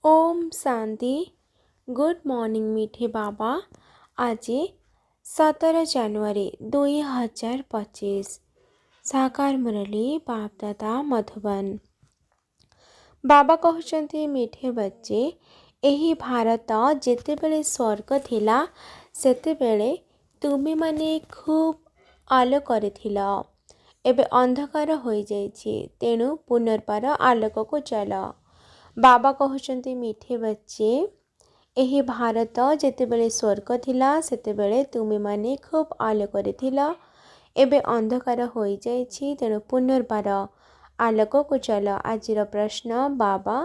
Om Shanti. Good morning मीठे बाबा। आज 17 ଜାନୁଆରୀ 2025 साकार मुरली बापदादा मधुबन। बाबा कहते मीठे बच्चे एही भारत जेतेबेले स्वर्ग थिला सेतेबेले तुमी माने खूब आलोकर थिला। एबे अंधकार हो जाइछि तेणु पुनर्बार आलोक को चल। बाबा कहते मीठे बच्चे एही भारत जेतेबेले स्वर्ग थिला सेतेबेले तुमी माने खूब आलोकर थिला। एबे अंधकार हो जाइछि तेणु पुनर्बार आलोक को चल। आजिर प्रश्न बाबा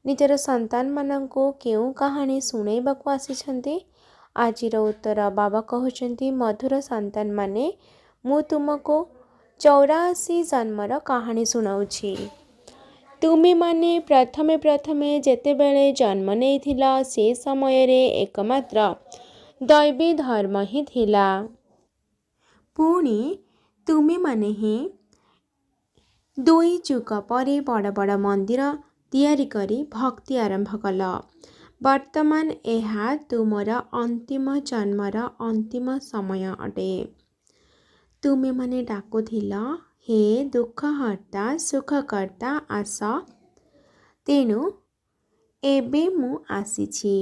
निजर संतान मानंको केउ कहानी सुनाइबाकु आसिछन्ति। आजिर उत्तर बाबा कहउछन्ति मधुर संतान माने मु तुमको 84 जन्मर कहानी सुनाउछि। तुमी माने प्रथमे प्रथमे जेतेबेले जन्म नेइथिला से समय रे एकमात्र दैवी धर्म ही थिला। पुणी तुमी माने ही 2 जुग परे बड़ बड़ मंदिर तैयारी करी भक्ति आरंभ कल। वर्तमान एहा तुमर अंतिम जन्मर अंतिम समय अटे। तुमे माने डाकुथिल हे दुःखहर्ता सुखकर्ता आस, तेणु एबे मु आसीछि।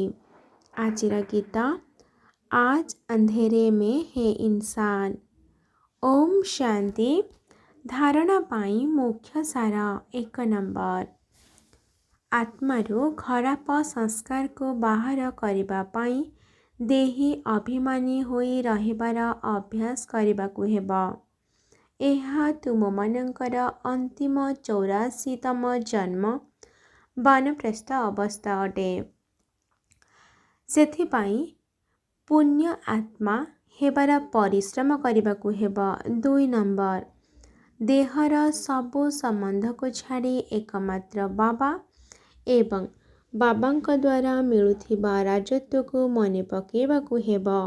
आजिर गीत आज अंधेरे में है इंसान। ओम शांति। धारणा पाई मुख्य सार 1 नंबर आत्मारू खराब संस्कार को बाहर करिबा पाई देही अभिमानी होई रहिबार अभ्यास करिबाकु हेबा। एहा तुम मानंकर अंतिम 84तम जन्म वानप्रस्थ अवस्था अटे। सेथिपाई पुण्य आत्मा हेबार परिश्रम करिबाकु हेबा। 2 नंबर देहर सबु संबंध को छाड़ी एकमात्र बाबा एवं बाबांक द्वारा मिलुथिबा राजत्व को मने पकेबाकु हेबा।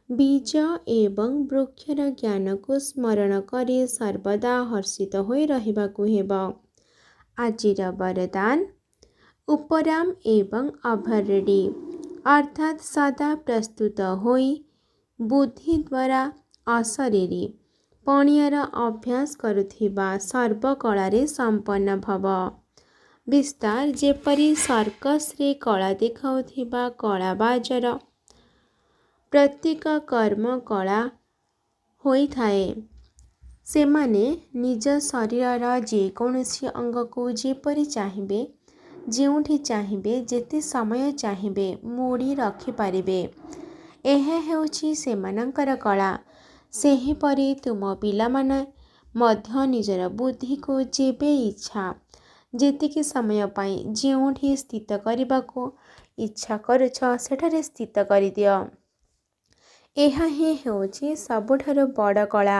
बीज एवं वृक्षर ज्ञान को स्मरण करी सर्वदा हर्षित होई रहिबाकु हेबा। आजिर वरदान उपराम एवं अभरेडी अर्थात सदा प्रस्तुत होई बुद्धि द्वारा अशरीरी पणियार अभ्यास करुथिबा सर्वकलारे संपन्न भव। विस्तार जेपरी सर्कस रे कला देखाउथिबा कलाबाजर प्रत्येक कर्म कला होई थाए। सेमाने निज शरीरर जेकोसी अंग को जेपरी चाहिबे जेउठी चाहिबे जेते समय चाहिबे मोड़ी रखि पारिबे। एहे हेउछि सेमानंकर कला। सेहीपरि तुम पिलामाने मध्य निजर बुद्धि को जेबे इच्छा जेतिकी समय पाई जेउठी स्थित करबाको इच्छा करुछ सेठारे स्थित करिदियो। एहा ही हेउछि सबुठारु बड़ कला।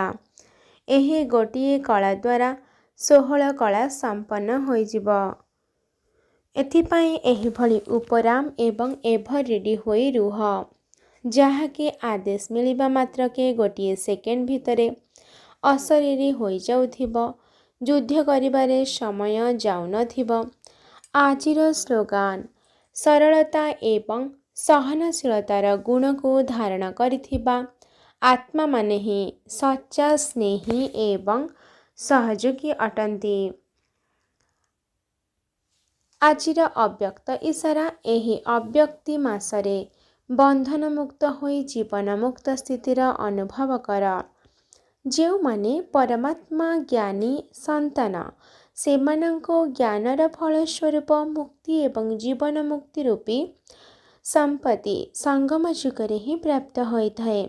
एही गोटिए कला द्वारा 16 कला संपन्न होइजिब। एथिपाई एही भली उपराम एवं एभरेडी होई रुह, जहाँकि आदेश मिलिबा मात्रके गोटिए सेकेंड भितरे अशरीरी होई जाउथिब। युद्ध करिबारे समय जाउनथिब। आजिर स्लोगान सरलता एवं सहनशीलतार गुण को धारण करिथिबा आत्मा माने ही सच्चा स्नेही एवं सहयोगी अटंती। आजिर अव्यक्त इशारा एही अव्यक्ति मासरे बंधन मुक्त होई जीवन मुक्त स्थितिर अनुभव कर। जेउ माने परमात्मा ज्ञानी संतान सेमानंको ज्ञानर फलस्वरूप मुक्ति एवं जीवन मुक्ति रूपी संपत्ति संगम जुगरे ही प्राप्त होई थाए।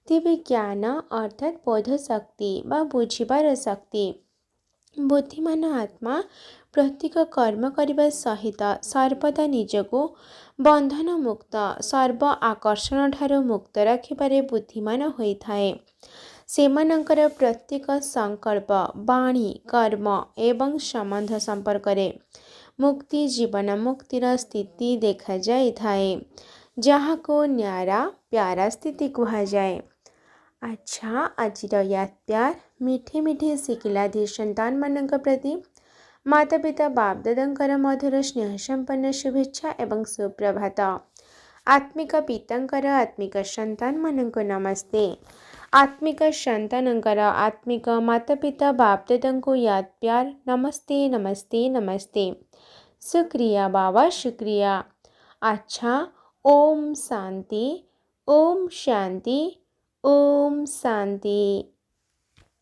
तेबे ज्ञान अर्थात बोध शक्ति बा बुझिबार शक्ति बुद्धिमान आत्मा प्रत्येक कर्म करिबा सहित सर्वदा निजको बंधन मुक्त सर्व आकर्षण ठारो मुक्त रखिबारे बुद्धिमान होई थाए। सेमानंकर प्रत्येक संकल्प वाणी कर्म एवं संबंध संपर्क रे मुक्ति जीवन मुक्तिर स्थिति देखा जाई थाए, जहाँ को न्यारा प्यारा स्थिति कहा जाए। अच्छा आजिर याद प्यार मीठे मीठे शिकिलाधि संतान मानक प्रति माता पिता बाप दादांकर मधुर स्नेह संपन्न शुभेच्छा एवं सुप्रभात। आत्मिक पितांकर आत्मिक संतान मानक नमस्ते। आत्मिक संतानंकर आत्मिक माता पिता बाप दादांको याद प्यार नमस्ते नमस्ते नमस्ते। शुक्रिया बाबा शुक्रिया। अच्छा, ओम शांति ओम शांति ओम शांति।